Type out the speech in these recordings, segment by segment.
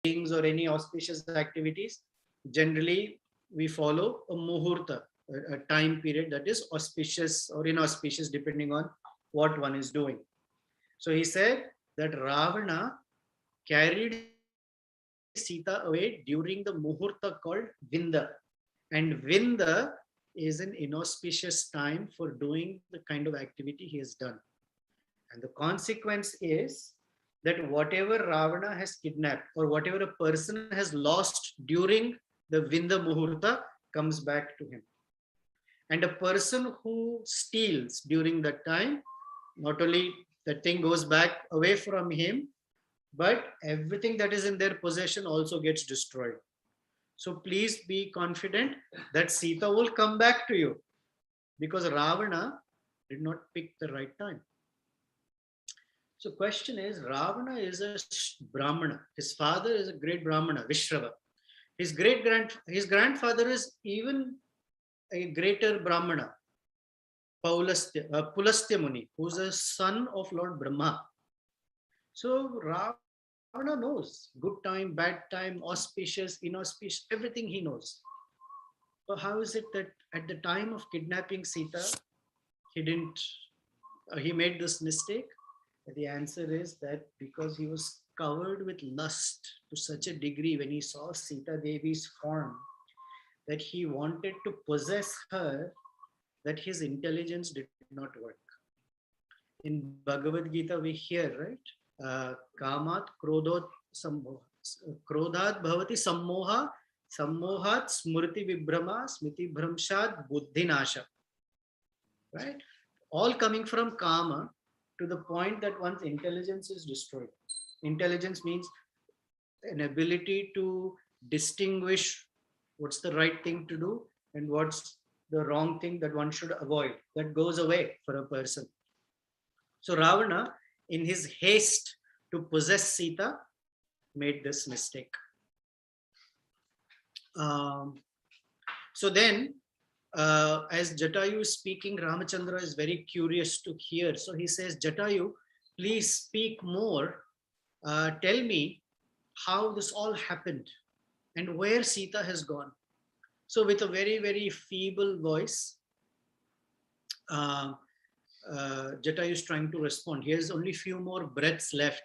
weddings or any auspicious activities, generally we follow a muhurta, a time period that is auspicious or inauspicious depending on what one is doing. So he said that Ravana carried Sita away during the muhurta called Vinda. And Vinda is an inauspicious time for doing the kind of activity he has done. And the consequence is that whatever Ravana has kidnapped or whatever a person has lost during the Vinda Muhurta comes back to him. And a person who steals during that time, not only that thing goes back away from him, but everything that is in their possession also gets destroyed. So please be confident that Sita will come back to you because Ravana did not pick the right time. So question is, Ravana is a Brahmana. His father is a great Brahmana, Vishrava. His grandfather is even a greater Brahmana, Pulastya Muni, who's a son of Lord Brahma. So Ravana knows good time, bad time, auspicious, inauspicious, everything he knows. So how is it that at the time of kidnapping Sita, he didn't, he made this mistake? The answer is that because he was covered with lust to such a degree when he saw Sita Devi's form, that he wanted to possess her, that his intelligence did not work. In Bhagavad Gita, we hear, right? Kamat krodot sammoha. Krodhat bhavati sammoha, sammohat smriti vibhrama, smriti bhramshad buddhinasha. Right? All coming from kama to the point that one's intelligence is destroyed. Intelligence means an ability to distinguish what's the right thing to do and what's the wrong thing that one should avoid. That goes away for a person. So Ravana, in his haste to possess Sita, made this mistake. So then, as Jatayu is speaking, Ramachandra is very curious to hear. So he says, Jatayu, please speak more. Tell me how this all happened and where Sita has gone. So with a very, very feeble voice, Jatayu is trying to respond. He has only few more breaths left.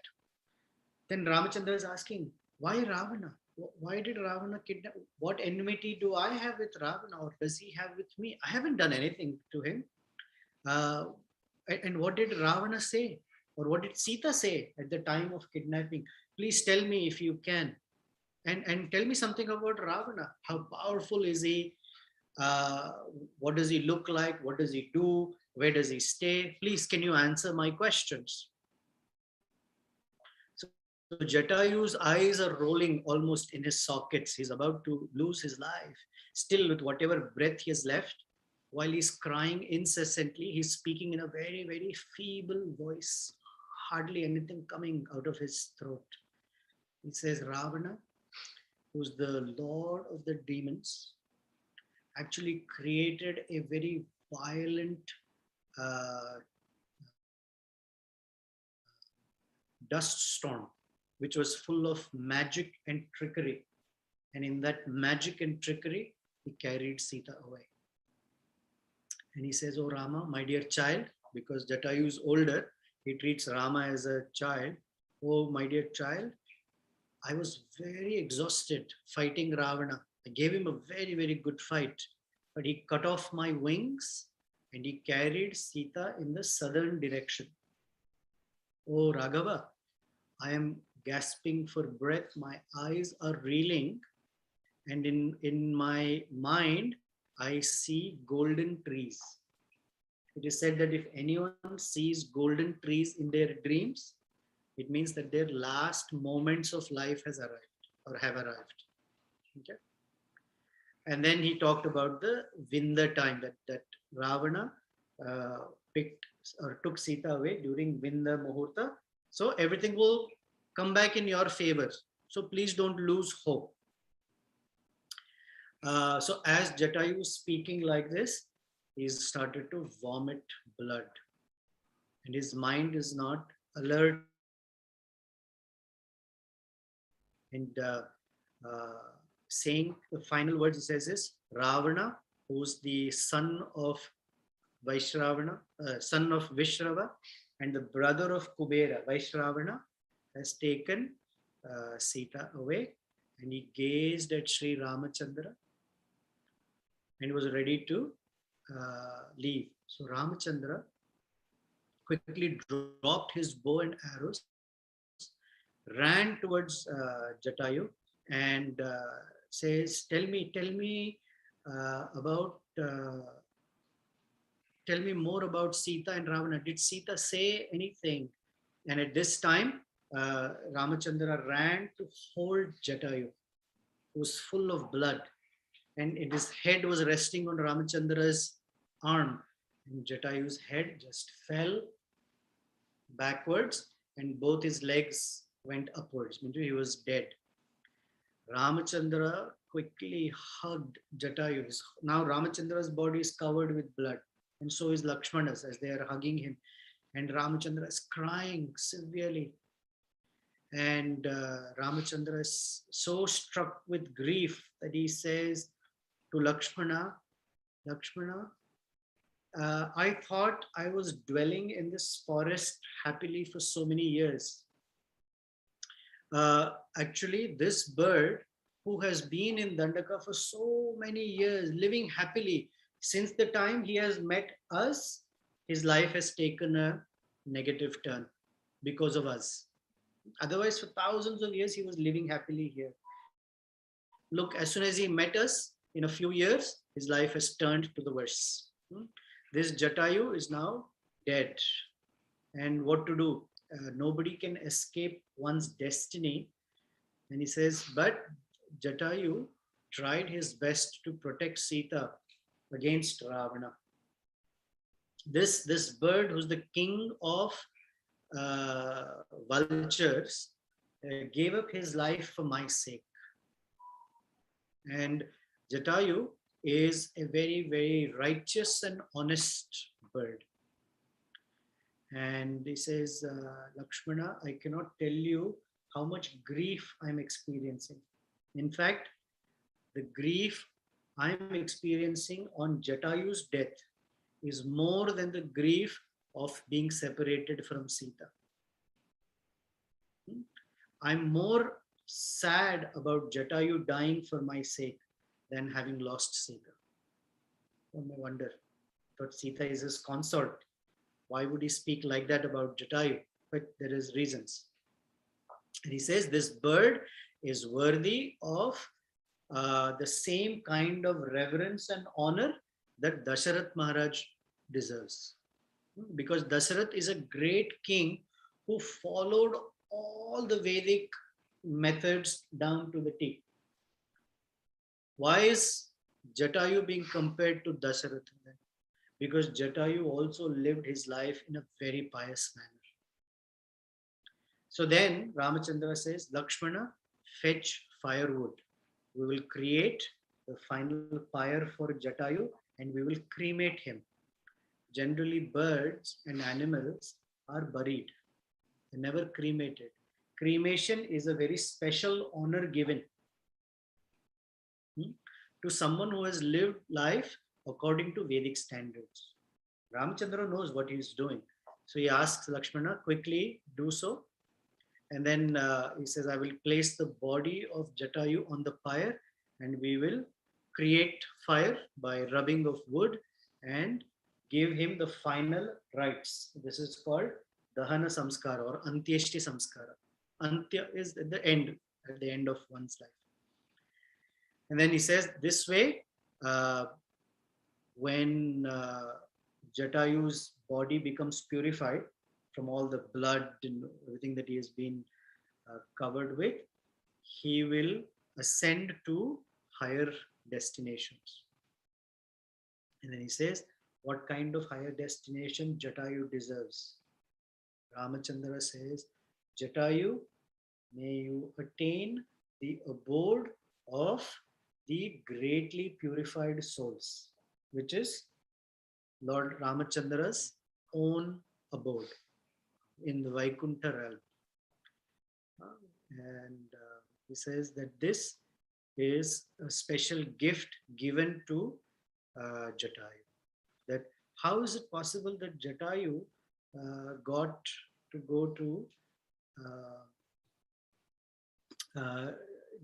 Then Ramachandra is asking, why Ravana? Why did Ravana kidnap? What enmity do I have with Ravana, or does he have with me? I haven't done anything to him. And what did Ravana say? Or what did Sita say at the time of kidnapping? Please tell me if you can. And tell me something about Ravana. How powerful is he? What does he look like? What does he do? Where does he stay? Please, can you answer my questions? So Jatayu's eyes are rolling almost in his sockets. He's about to lose his life. Still, with whatever breath he has left, while he's crying incessantly, he's speaking in a very, very feeble voice. Hardly anything coming out of his throat. He says, Ravana, who's the lord of the demons, actually created a very violent dust storm, which was full of magic and trickery. And in that magic and trickery, he carried Sita away. And he says, oh Rama, my dear child, because Jatayu is older, he treats Rama as a child. Oh, my dear child, I was very exhausted fighting Ravana. I gave him a very, very good fight, but he cut off my wings and he carried Sita in the southern direction. Oh, Raghava, I am gasping for breath. My eyes are reeling. And in my mind, I see golden trees. It is said that if anyone sees golden trees in their dreams, it means that their last moments of life has arrived or have arrived. Okay. And then he talked about the Vinda time that Ravana picked or took Sita away during Vinda Muhurta. So everything will come back in your favor. So please don't lose hope. So as Jatayu was speaking like this, he started to vomit blood. And his mind is not alert And uh, saying the final words, he says is Ravana, who's the son of son of Vishrava, and the brother of Kubera, Vaishravana, has taken Sita away, and he gazed at Sri Ramachandra and was ready to leave. So Ramachandra quickly dropped his bow and arrows, ran towards Jatayu, and says, about tell me more about Sita and Ravana. Did Sita say anything? And at this time, Ramachandra ran to hold Jatayu, who was full of blood, and his head was resting on Ramachandra's arm. And Jatayu's head just fell backwards, and both his legs went upwards. Meaning he was dead. Ramachandra quickly hugged Jatayu. Now Ramachandra's body is covered with blood, and so is Lakshmana's as they are hugging him. And Ramachandra is crying severely. And Ramachandra is so struck with grief that he says to Lakshmana, Lakshmana, I thought I was dwelling in this forest happily for so many years. Actually, this bird who has been in Dandaka for so many years, living happily, since the time he has met us, his life has taken a negative turn because of us. Otherwise, for thousands of years, he was living happily here. Look, as soon as he met us, in a few years, his life has turned to the worse. This Jatayu is now dead. And what to do? Nobody can escape one's destiny. And he says, but Jatayu tried his best to protect Sita against Ravana. This bird, who's the king of vultures, gave up his life for my sake. And Jatayu is a very, very righteous and honest bird. And he says, Lakshmana, I cannot tell you how much grief I'm experiencing. In fact, the grief I'm experiencing on Jatayu's death is more than the grief of being separated from Sita. I'm more sad about Jatayu dying for my sake than having lost Sita. Oh, no wonder. But Sita is his consort. Why would he speak like that about Jatayu? But there is reasons. And he says this bird is worthy of the same kind of reverence and honor that Dasharath Maharaj deserves. Because Dasharath is a great king who followed all the Vedic methods down to the T. Why is Jatayu being compared to Dasharath? Because Jatayu also lived his life in a very pious manner. So then Ramachandra says, Lakshmana, fetch firewood. We will create the final pyre for Jatayu and we will cremate him. Generally, birds and animals are buried. They're never cremated. Cremation is a very special honor given to someone who has lived life according to Vedic standards. Ramachandra knows what he is doing. So he asks Lakshmana, quickly do so. And then he says, I will place the body of Jatayu on the pyre and we will create fire by rubbing of wood and give him the final rites. This is called Dahana Samskara or Antyeshti Samskara. Antya is at the end of one's life. And then he says, this way, when Jatayu's body becomes purified from all the blood and everything that he has been covered with, he will ascend to higher destinations. And then he says, what kind of higher destination Jatayu deserves? Ramachandra says, Jatayu, may you attain the abode of the greatly purified souls, which is Lord Ramachandra's own abode in the Vaikuntha realm. And He says that this is a special gift given to Jatayu. That how is it possible that Jatayu got to go to uh, uh,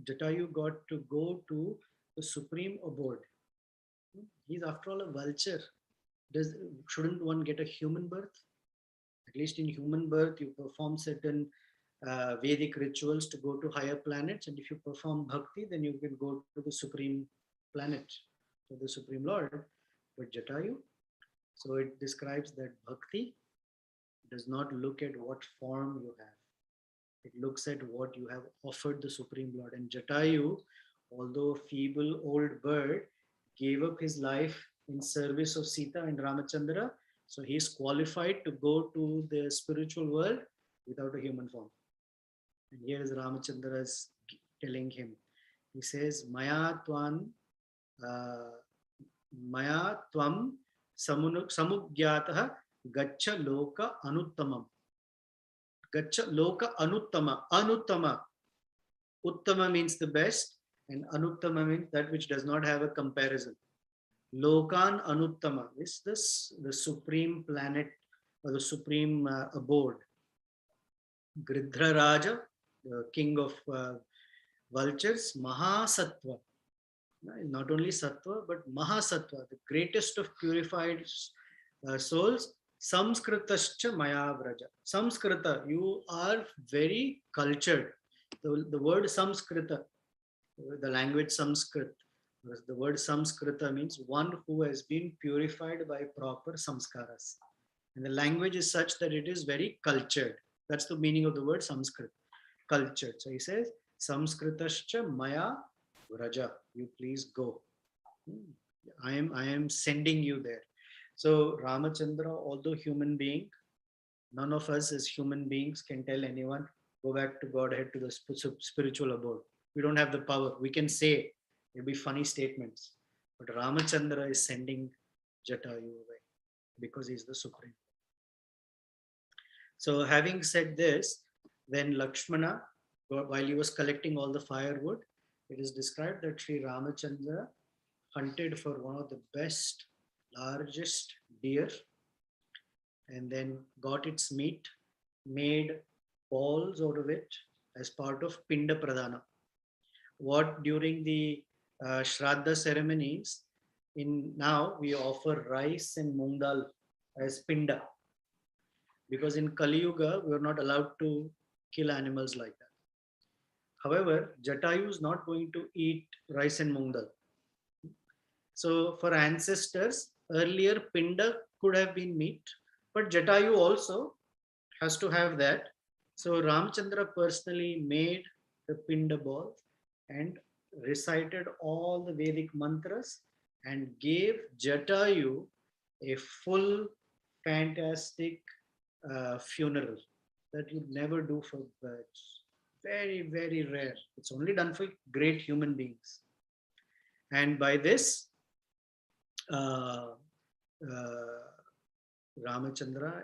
Jatayu got to go to the supreme abode. He's after all a vulture. Does shouldn't one get a human birth? At least in human birth, you perform certain Vedic rituals to go to higher planets, and if you perform bhakti, then you can go to the supreme planet, to the supreme Lord. But Jatayu, so it describes that bhakti does not look at what form you have. It looks at what you have offered the Supreme Lord. And Jatayu, although a feeble old bird, gave up his life in service of Sita and Ramachandra. So he is qualified to go to the spiritual world without a human form. And here is Ramachandra is telling him. He says, Maya Twan Maya Tvam Samugyataha Gacha Loka Anuttamam. Gacha Loka Anuttama. Anuttama. Uttama means the best, and Anuttama means that which does not have a comparison. Lokan Anuttama is this the supreme planet or the supreme abode. Gridhra Raja, the king of vultures, Mahasattva. Not only Sattva, but Mahasattva, the greatest of purified souls. Samskritascha Maya Vraja. Samskrita, you are very cultured. The word Samskrita, the language Sanskrit, the word Samskrita means one who has been purified by proper samskaras. And the language is such that it is very cultured. That's the meaning of the word Sanskrit, cultured. So he says, Samskritascha Maya Vraja, you please go. I am sending you there. So Ramachandra, although human being, none of us as human beings can tell anyone, go back to Godhead, to the spiritual abode. We don't have the power. We can say, it'll be funny statements. But Ramachandra is sending Jatayu away because he's the supreme. So having said this, then Lakshmana, while he was collecting all the firewood, it is described that Sri Ramachandra hunted for one of the best, largest deer, and then got its meat, made balls out of it as part of Pinda Pradhana. What during the Shraddha ceremonies, now we offer rice and moong dal as Pinda. Because in Kali Yuga, we are not allowed to kill animals like that. However, Jatayu is not going to eat rice and moong dal. So for ancestors, earlier Pinda could have been meat, but Jatayu also has to have that. So Ramchandra personally made the Pinda ball and recited all the Vedic mantras and gave Jatayu a full, fantastic funeral that you'd never do for birds. Very, very rare. It's only done for great human beings. And by this, Ramachandra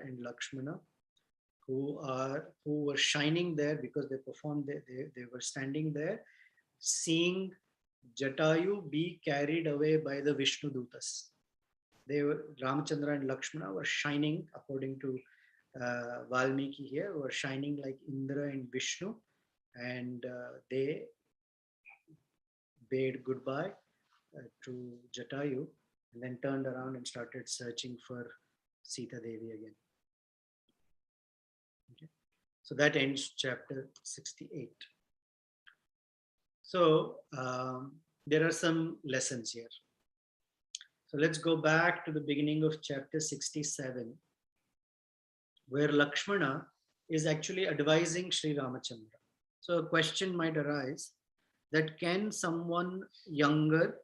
and Lakshmana, who were shining there because they performed, they were standing there, seeing Jatayu be carried away by the Vishnu Dutas. Ramachandra and Lakshmana were shining, according to Valmiki here, were shining like Indra and Vishnu, and they bade goodbye to Jatayu and then turned around and started searching for Sita Devi again. Okay. So that ends chapter 68. So there are some lessons here. So let's go back to the beginning of chapter 67, where Lakshmana is actually advising Sri Ramachandra. So a question might arise that can someone younger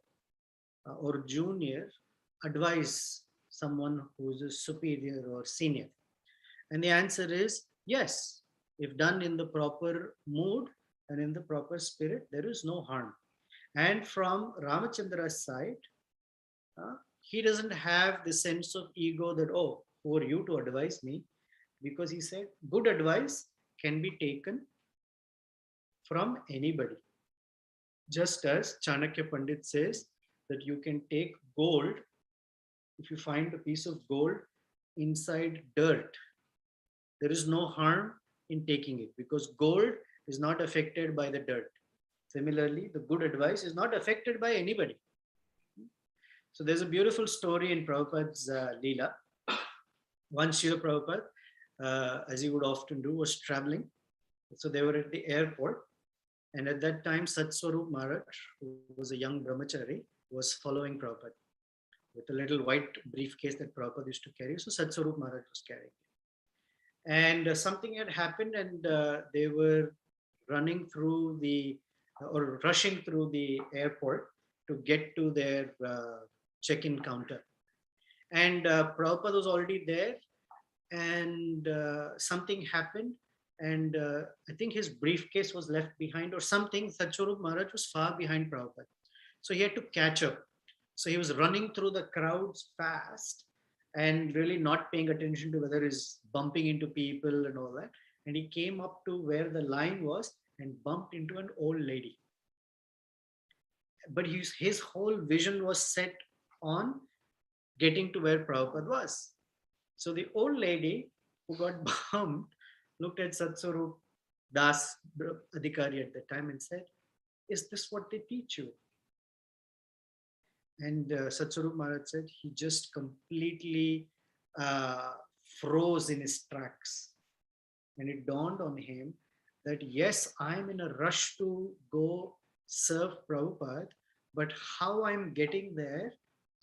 or junior advise someone who's a superior or senior? And the answer is yes. If done in the proper mood and in the proper spirit, there is no harm. And from Ramachandra's side, he doesn't have the sense of ego that, oh, who are you to advise me? Because he said, good advice can be taken from anybody. Just as Chanakya Pandit says that you can take gold, if you find a piece of gold inside dirt, there is no harm in taking it because gold is not affected by the dirt. Similarly, the good advice is not affected by anybody. So there's a beautiful story in Prabhupada's Leela. Once Srila Prabhupada, as he would often do, was traveling. So they were at the airport. And at that time, Satswarup Maharaj, who was a young brahmachari, was following Prabhupada with a little white briefcase that Prabhupada used to carry. So Satswarup Maharaj was carrying it. And something had happened and they were running through the, or rushing through the airport to get to their check-in counter. And Prabhupada was already there and something happened. And I think his briefcase was left behind or something. Satswarup Maharaj was far behind Prabhupada. So he had to catch up. So he was running through the crowds fast and really not paying attention to whether he's bumping into people and all that. And he came up to where the line was and bumped into an old lady. But his whole vision was set on getting to where Prabhupada was. So the old lady who got bumped looked at Satswarup Das Adhikari at the time and said, "Is this what they teach you?" And Satswarup Maharaj said he just completely froze in his tracks. And it dawned on him that yes, I'm in a rush to go serve Prabhupada, but how I'm getting there,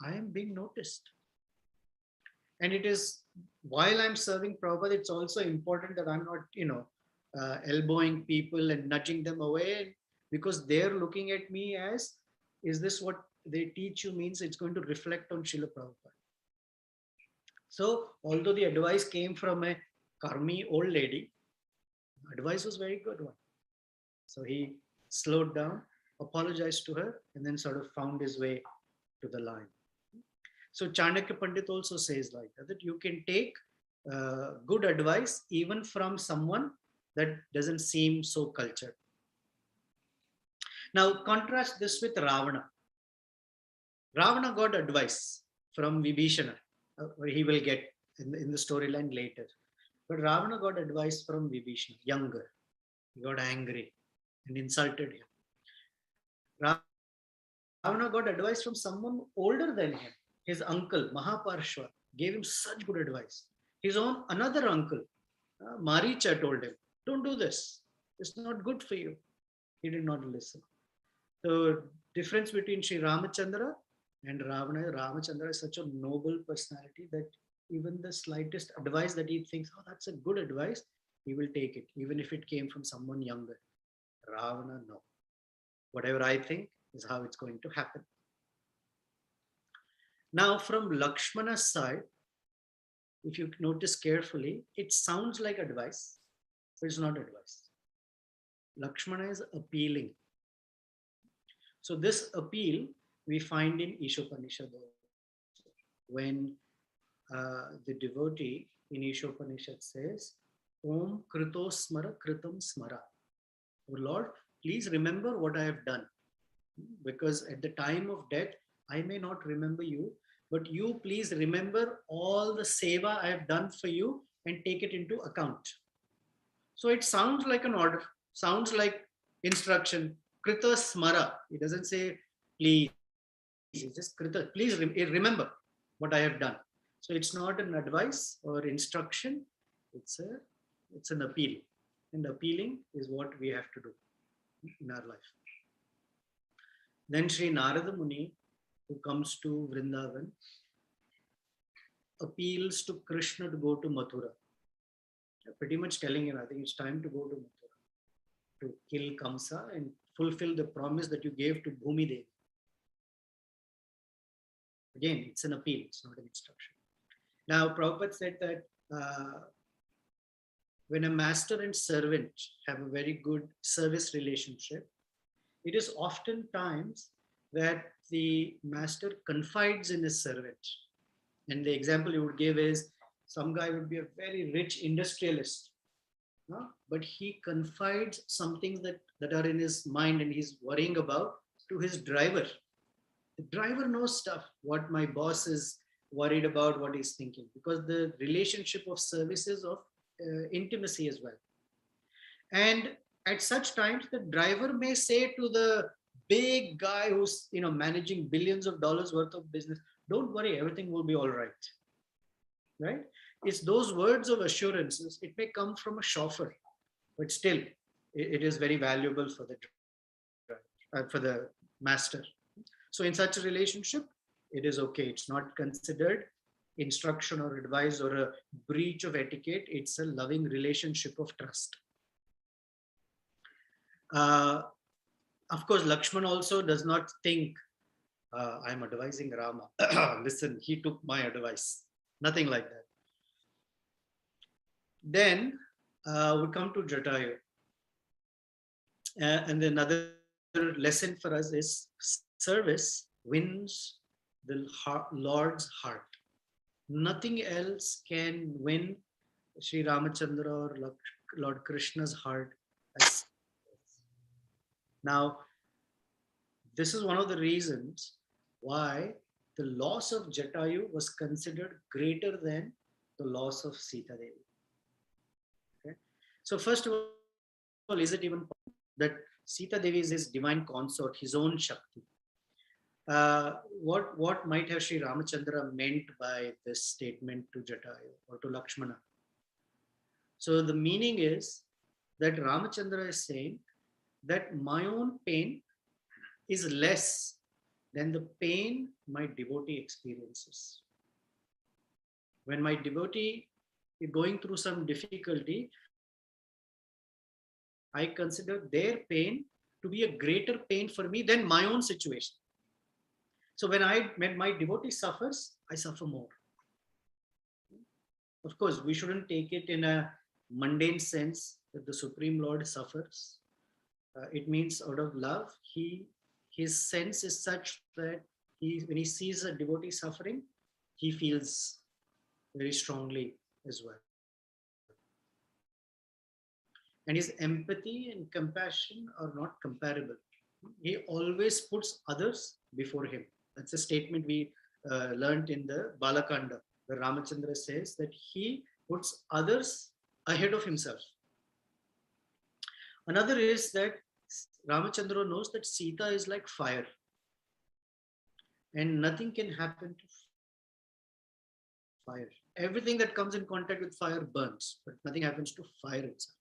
I am being noticed. And it is, while I'm serving Prabhupada, it's also important that I'm not, elbowing people and nudging them away because they're looking at me as, is this what they teach you means it's going to reflect on Srila Prabhupada. So although the advice came from a karmi old lady, advice was very good one. So he slowed down, apologized to her, and then sort of found his way to the line. So Chanakya Pandit also says like that you can take good advice even from someone that doesn't seem so cultured. Now contrast this with Ravana. Ravana got advice from Vibhishana, he will get in the storyline later. But Ravana got advice from Vibhishana, younger. He got angry and insulted him. Ravana got advice from someone older than him. His uncle, Mahaparshva, gave him such good advice. His own another uncle, Maricha, told him, "Don't do this. It's not good for you." He did not listen. The difference between Sri Ramachandra and Ravana, Ramachandra is such a noble personality that even the slightest advice that he thinks, oh, that's a good advice, he will take it, even if it came from someone younger. Ravana, no. Whatever I think is how it's going to happen. Now, from Lakshmana's side, if you notice carefully, it sounds like advice, but it's not advice. Lakshmana is appealing. So this appeal we find in Ishopanishad when the devotee in Ishopanishad says, Om Krito Smara Kritam Smara. Oh Lord, please remember what I have done. Because at the time of death, I may not remember you, but you please remember all the seva I have done for you and take it into account. So it sounds like an order, sounds like instruction. Krita Smara. It doesn't say please. It's just Krita. Please remember what I have done. So it's not an advice or instruction. It's an appeal. And appealing is what we have to do in our life. Then Sri Narada Muni, who comes to Vrindavan, appeals to Krishna to go to Mathura. Pretty much telling him, I think it's time to go to Mathura, to kill Kamsa and fulfill the promise that you gave to Bhumi Devi. Again, it's an appeal, it's not an instruction. Now, Prabhupada said that when a master and servant have a very good service relationship, it is oftentimes that the master confides in his servant. And the example you would give is some guy would be a very rich industrialist but he confides some things that are in his mind and he's worrying about to his driver. The driver knows stuff, what my boss is worried about, what he's thinking, because the relationship of services of intimacy as well. And at such times, the driver may say to the big guy who's managing billions of dollars worth of business, "Don't worry, everything will be all right." Right? It's those words of assurances. It may come from a chauffeur, but still, it is very valuable for the for the master. So in such a relationship, it is okay. It's not considered instruction or advice or a breach of etiquette. It's a loving relationship of trust. Of course, Lakshman also does not think, I'm advising Rama. Listen, he took my advice. Nothing like that. Then we come to Jatayu. And another lesson for us is service wins the Lord's heart. Nothing else can win Sri Ramachandra or Lord Krishna's heart. Now, this is one of the reasons why the loss of Jatayu was considered greater than the loss of Sita Devi. Okay? So first of all, is it even possible that Sita Devi is his divine consort, his own Shakti? What might have Sri Ramachandra meant by this statement to Jatayu or to Lakshmana? So the meaning is that Ramachandra is saying that my own pain is less than the pain my devotee experiences. When my devotee is going through some difficulty, I consider their pain to be a greater pain for me than my own situation. So when my devotee suffers, I suffer more. Of course, we shouldn't take it in a mundane sense that the Supreme Lord suffers. It means out of love, his sense is such that when he sees a devotee suffering, he feels very strongly as well. And his empathy and compassion are not comparable. He always puts others before him. That's a statement we learned in the Balakanda, where Ramachandra says that he puts others ahead of himself. Another is that Ramachandra knows that Sita is like fire, and nothing can happen to fire. Everything that comes in contact with fire burns, but nothing happens to fire itself.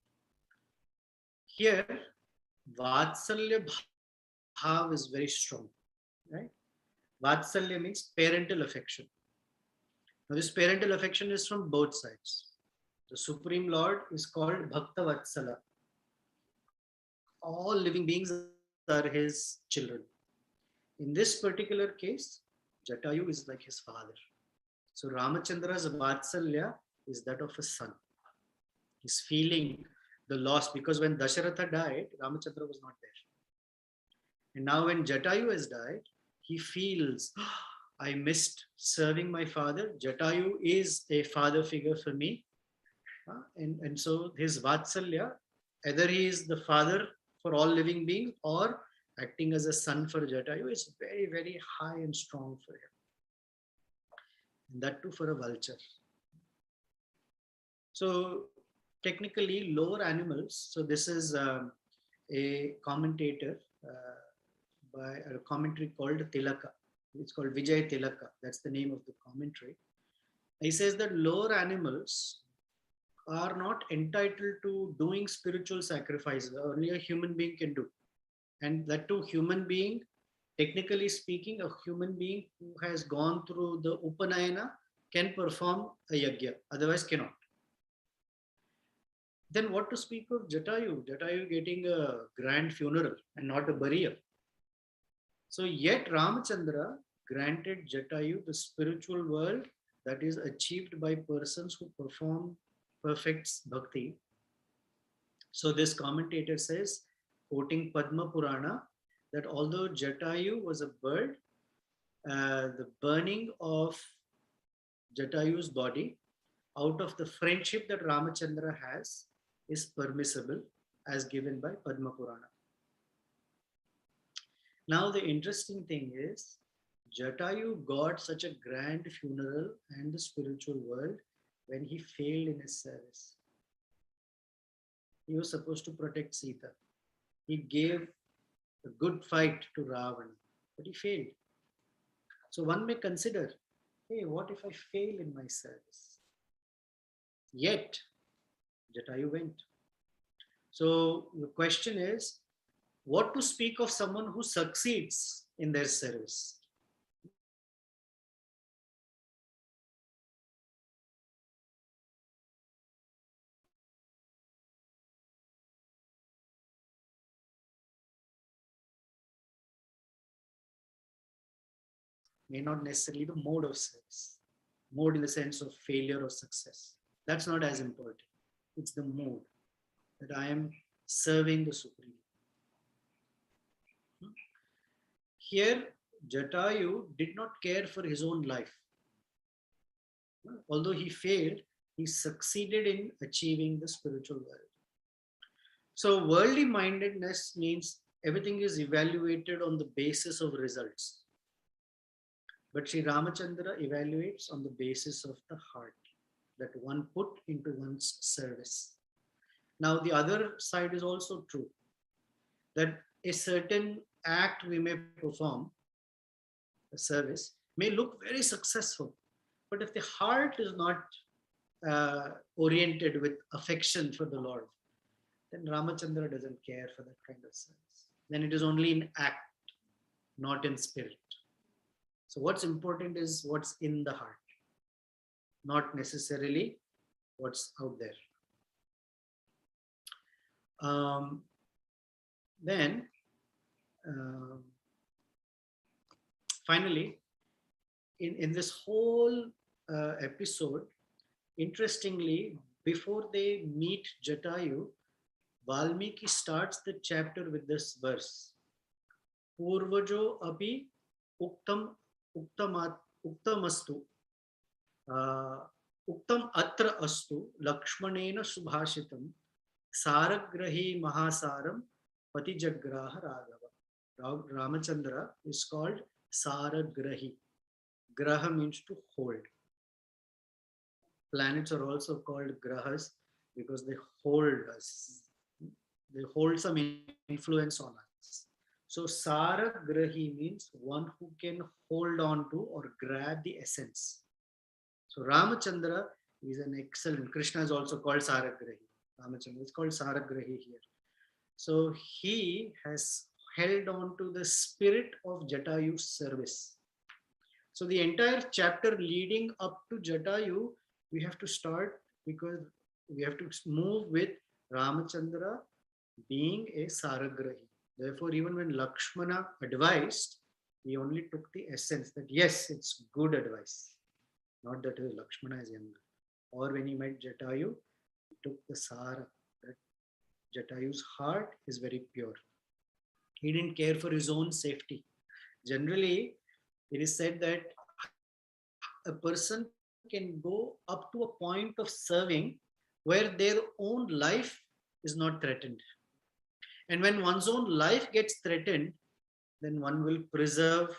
Here, Vatsalya Bhav is very strong, right? Vatsalya means parental affection. Now, this parental affection is from both sides. The Supreme Lord is called Bhakta Vatsala. All living beings are his children. In this particular case, Jatayu is like his father. So Ramachandra's Vatsalya is that of a son. He's feeling the loss because when Dasharatha died, Ramachandra was not there. And now when Jatayu has died, he feels, I missed serving my father. Jatayu is a father figure for me. And so his Vatsalya, either he is the father for all living beings or acting as a son for Jatayu, is very, very high and strong for him. And that too for a vulture. So technically lower animals, so this is a commentator by a commentary called Tilaka. It's called Vijay Tilaka. That's the name of the commentary. He says that lower animals are not entitled to doing spiritual sacrifices. Only a human being can do. And that too, human being, technically speaking, a human being who has gone through the Upanayana can perform a yajna, otherwise cannot. Then what to speak of Jatayu? Jatayu getting a grand funeral and not a burial. So yet Ramachandra granted Jatayu the spiritual world that is achieved by persons who perform perfect bhakti. So this commentator says, quoting Padma Purana, that although Jatayu was a bird, the burning of Jatayu's body, out of the friendship that Ramachandra has, is permissible as given by Padma Purana. Now, the interesting thing is, Jatayu got such a grand funeral and the spiritual world when he failed in his service. He was supposed to protect Sita. He gave a good fight to Ravana, but he failed. So one may consider, hey, what if I fail in my service? Yet, Jatayu went. So the question is, what to speak of someone who succeeds in their service? May not necessarily the mode of service, mode in the sense of failure or success. That's not as important. It's the mode that I am serving the Supreme. Here, Jatayu did not care for his own life. Although he failed, he succeeded in achieving the spiritual world. So, worldly mindedness means everything is evaluated on the basis of results. But Sri Ramachandra evaluates on the basis of the heart that one put into one's service. Now, the other side is also true, that a certain act we may perform, a service, may look very successful. But if the heart is not oriented with affection for the Lord, then Ramachandra doesn't care for that kind of service. Then it is only in act, not in spirit. So what's important is what's in the heart, not necessarily what's out there. Then, finally, in this whole episode, interestingly, before they meet Jatayu, Valmiki starts the chapter with this verse. Purvajo api uktamastu uktam atra astu lakshmanena subhashitam saragrahi mahasaram patijagraha raghava. Ramachandra is called Saragrahi. Graha means to hold. Planets are also called grahas because they hold us. They hold some influence on us. So Saragrahi means one who can hold on to or grab the essence. So Ramachandra is an excellent. Krishna is also called Saragrahi. Ramachandra is called Saragrahi here. So he has held on to the spirit of Jatayu's service. So the entire chapter leading up to Jatayu, we have to start because we have to move with Ramachandra being a Saragrahi. Therefore, even when Lakshmana advised, he only took the essence that yes, it's good advice. Not that Lakshmana is younger. Or when he met Jatayu, he took the Sara, that Jatayu's heart is very pure. He didn't care for his own safety. Generally, it is said that a person can go up to a point of serving where their own life is not threatened. And when one's own life gets threatened, then one will preserve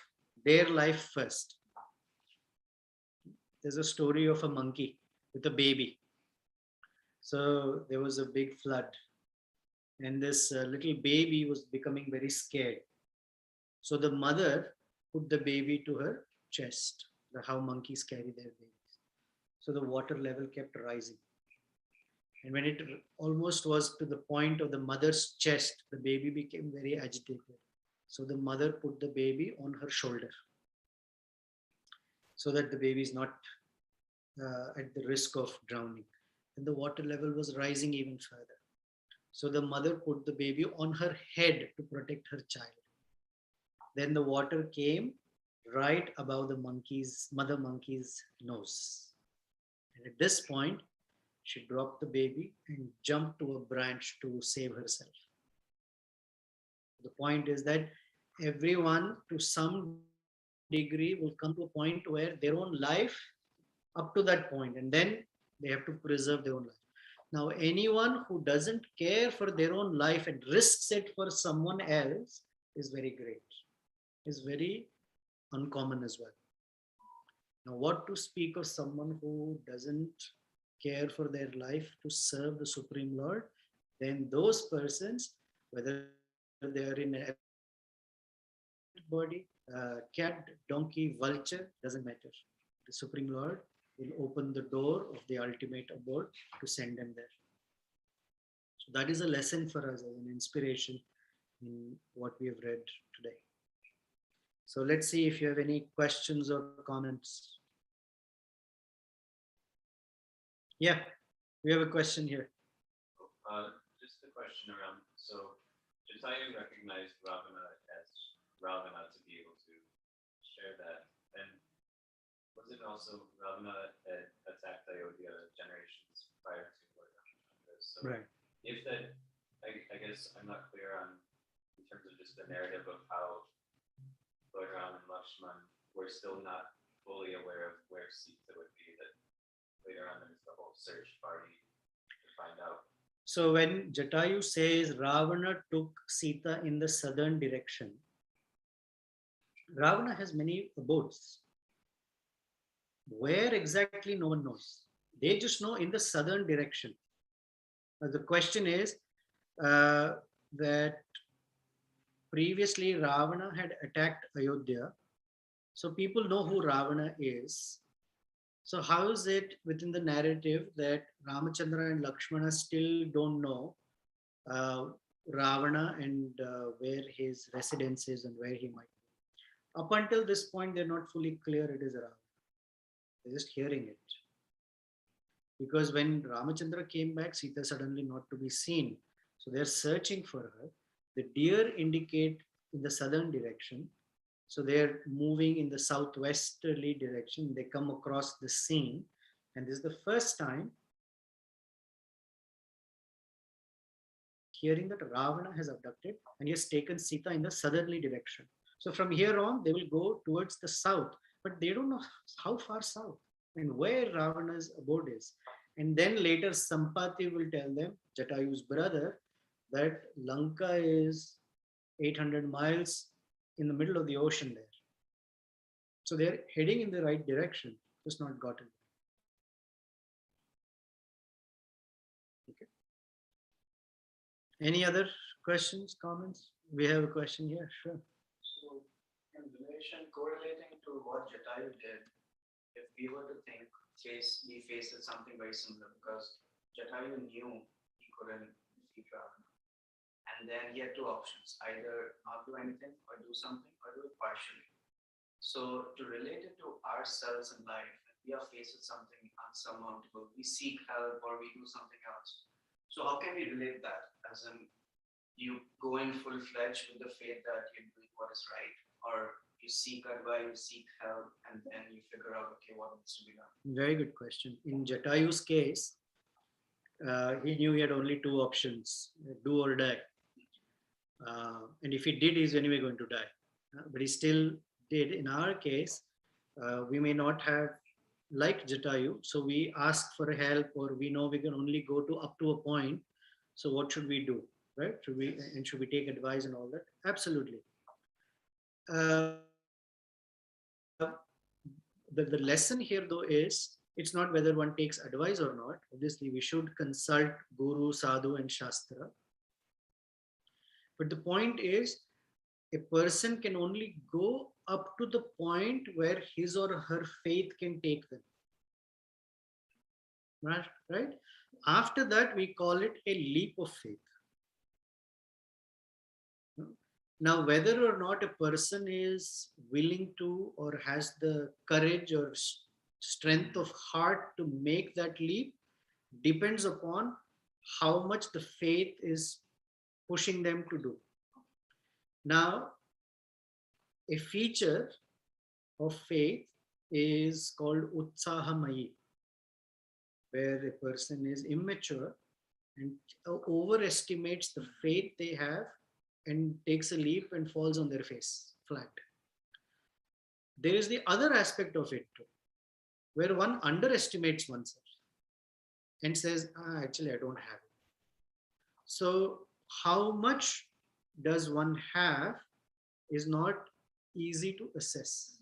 their life first. There's a story of a monkey with a baby. So there was a big flood, and this little baby was becoming very scared. So the mother put the baby to her chest, how monkeys carry their babies. So the water level kept rising. And when it almost was to the point of the mother's chest, the baby became very agitated. So the mother put the baby on her shoulder so that the baby is not at the risk of drowning. And the water level was rising even further. So the mother put the baby on her head to protect her child. Then the water came right above the mother monkey's nose. And at this point, she dropped the baby and jumped to a branch to save herself. The point is that everyone to some degree will come to a point where their own life up to that point, and then they have to preserve their own life. Now, anyone who doesn't care for their own life and risks it for someone else is very great, is very uncommon as well. Now, what to speak of someone who doesn't care for their life to serve the Supreme Lord? Then those persons, whether they are in an elephant body, cat, donkey, vulture, doesn't matter. The Supreme Lord will open the door of the ultimate abode to send them there. So that is a lesson for us as an inspiration in what we have read today. So let's see if you have any questions or comments. Yeah, we have a question here. Just a question around, so Jatayu recognized Ravana as Ravana to be able to share that. And was it also Ravana that attacked Ayodhya generations prior to Lord Ramchandra? So Right. if that, I guess I'm not clear on in terms of just the narrative of how Lord Ram and Lakshman were still not fully aware of where Sita would be, that later on there's the whole search party to find out. So when Jatayu says Ravana took Sita in the southern direction, Ravana has many abodes. Where exactly, no one knows. They just know in the southern direction. The question is that previously Ravana had attacked Ayodhya. So people know who Ravana is. So how is it within the narrative that Ramachandra and Lakshmana still don't know uh, Ravana and where his residence is and where he might be? Up until this point, they're not fully clear it is Ravana. They're just hearing it. Because when Ramachandra came back, Sita suddenly not to be seen. So they're searching for her. The deer indicate in the southern direction. So they're moving in the southwesterly direction. They come across the scene. And this is the first time hearing that Ravana has abducted and he has taken Sita in the southerly direction. So from here on, they will go towards the south, but they don't know how far south and where Ravana's abode is. And then later Sampati will tell them, Jatayu's brother, that Lanka is 800 miles in the middle of the ocean there. So they're heading in the right direction, just not gotten. Okay. Any other questions, comments? We have a question here, sure. So, in relation, correlating to what Jatayu did, if we were to think he faced something very similar, because Jatayu knew he couldn't defeat Ravana. And then he had two options, either not do anything or do something or do it partially. So to relate it to ourselves in life, when we are faced with something unsurmountable, we seek help or we do something else. So how can we relate that? As in, you go in full-fledged with the faith that you're doing what is right, or you seek advice, seek help, and then you figure out, okay, what needs to be done? Very good question. In Jatayu's case, he knew he had only two options, do or die. And if he did, he's anyway going to die. But he still did. In our case, we may not have like Jatayu, so we ask for help, or we know we can only go to up to a point. So what should we do, right? Should we take advice and all that? Absolutely. The lesson here though is it's not whether one takes advice or not. Obviously, we should consult Guru, Sadhu, and Shastra. But the point is, a person can only go up to the point where his or her faith can take them. Right? After that, we call it a leap of faith. Now, whether or not a person is willing to or has the courage or strength of heart to make that leap depends upon how much the faith is pushing them to do. Now, a feature of faith is called Utsahamayi, where a person is immature and overestimates the faith they have and takes a leap and falls on their face flat. There is the other aspect of it too, where one underestimates oneself. and says, actually, I don't have it. So, how much does one have is not easy to assess.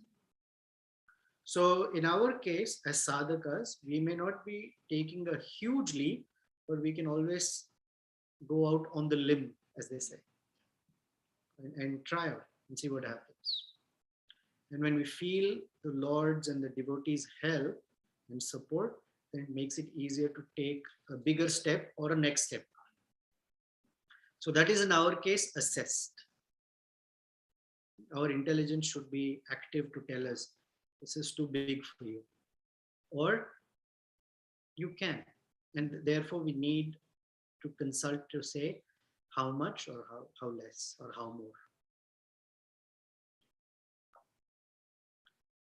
So, in our case, as sadhakas, we may not be taking a huge leap, but we can always go out on the limb, as they say, and try out and see what happens. And when we feel the Lord's and the devotees' help and support, then it makes it easier to take a bigger step or a next step. So that is in our case assessed. Our intelligence should be active to tell us this is too big for you, or you can. And therefore we need to consult to say how much or how less or how more.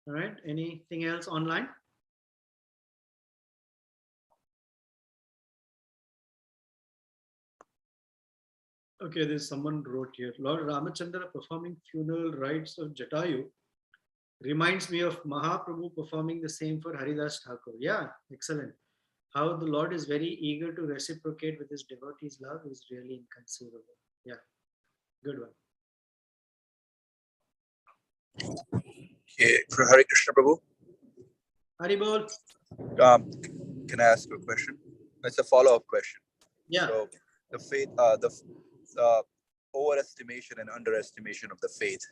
All right, anything else online? Okay, there's someone wrote here, Lord Ramachandra performing funeral rites of Jatayu reminds me of Mahaprabhu performing the same for Haridas Thakur. Yeah, excellent. How the Lord is very eager to reciprocate with his devotees' love is really inconceivable. Yeah, good one. Okay, for Hare Krishna Prabhu, Haribol. Can I ask you a question? It's a follow-up question. Yeah. So the faith, overestimation and underestimation of the faith,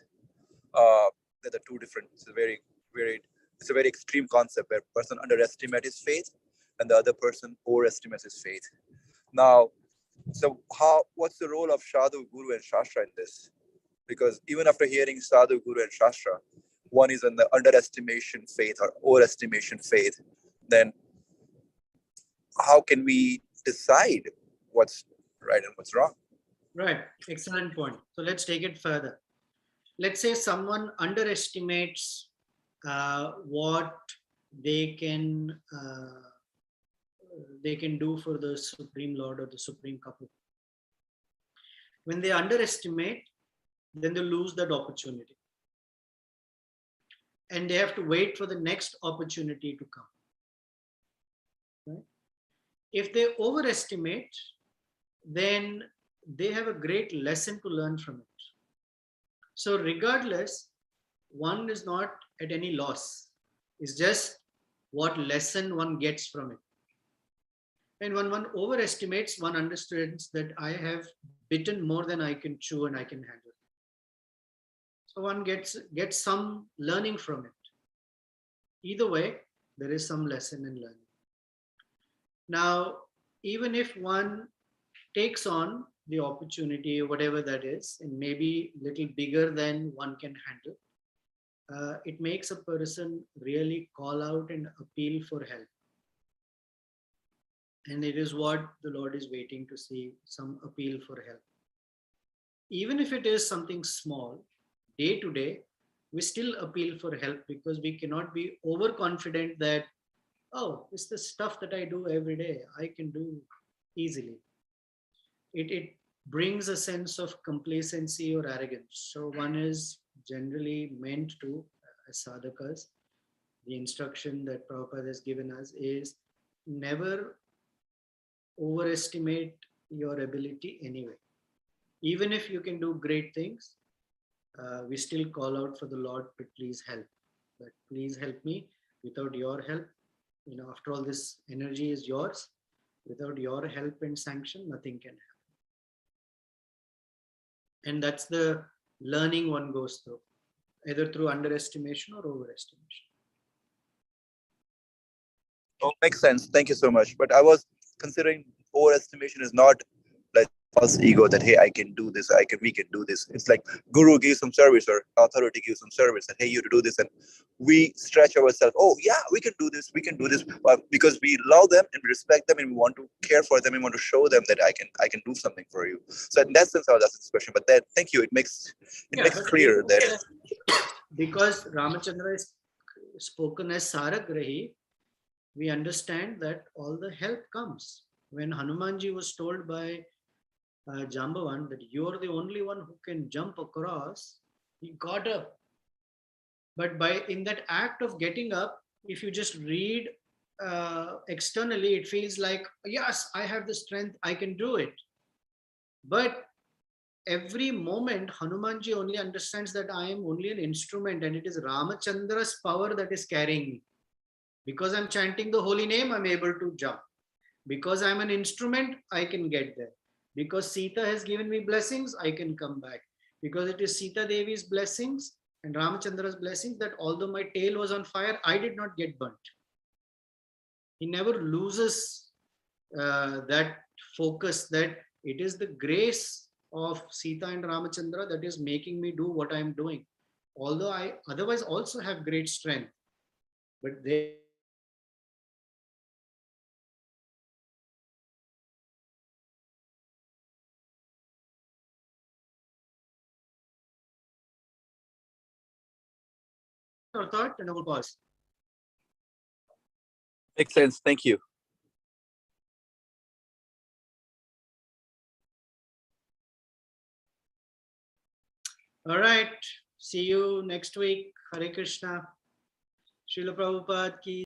they're the two different. It's a very extreme concept where a person underestimates his faith and the other person overestimates his faith. Now, so what's the role of Sadhu, Guru, and Shastra in this? Because even after hearing Sadhu, Guru, and Shastra, one is in the underestimation faith or overestimation faith, then how can we decide what's right and what's wrong? Right, excellent point. So let's take it further. Let's say someone underestimates what they can do for the Supreme Lord or the Supreme couple. When they underestimate, then they lose that opportunity. And they have to wait for the next opportunity to come. Right? If they overestimate, then they have a great lesson to learn from it. So regardless, one is not at any loss. It's just what lesson one gets from it. And when one overestimates, one understands that I have bitten more than I can chew and I can handle. So one gets some learning from it. Either way, there is some lesson in learning. Now, even if one takes on the opportunity, whatever that is, and maybe a little bigger than one can handle, it makes a person really call out and appeal for help. And it is what the Lord is waiting to see, some appeal for help. Even if it is something small, day to day, we still appeal for help because we cannot be overconfident that, oh, it's the stuff that I do every day, I can do easily. It brings a sense of complacency or arrogance. So one is generally meant to, as sadhakas, the instruction that Prabhupada has given us is never overestimate your ability anyway. Even if you can do great things, we still call out for the Lord to please help. But please help me. Without your help, after all, this energy is yours. Without your help and sanction, nothing can happen. And that's the learning one goes through, either through underestimation or overestimation. Oh, makes sense. Thank you so much. But I was considering overestimation is not like false ego that, hey, I can do this, we can do this. It's like guru gives some service or authority gives some service and, hey, you to do this, and we stretch ourselves. Oh yeah, we can do this, because we love them and respect them and we want to care for them and want to show them that I can do something for you. So in that sense, I was asking this question. But then, thank you. It makes clear that because Ramachandra is spoken as Saragrahi, we understand that all the help comes. When Hanumanji was told by Jambavan that you're the only one who can jump across, he got up. But in that act of getting up, if you just read externally it feels like, yes, I have the strength, I can do it. But every moment, Hanumanji only understands that I am only an instrument and it is Ramachandra's power that is carrying me. Because I'm chanting the holy name, I'm able to jump. Because I'm an instrument, I can get there. Because Sita has given me blessings, I can come back. Because it is Sita Devi's blessings and Ramachandra's blessings that although my tail was on fire, I did not get burnt. He never loses that focus that it is the grace of Sita and Ramachandra that is making me do what I am doing. Although I otherwise also have great strength, but there or thought and I will pause. Makes sense. Thank you. All right. See you next week. Hare Krishna. Srila Prabhupada ki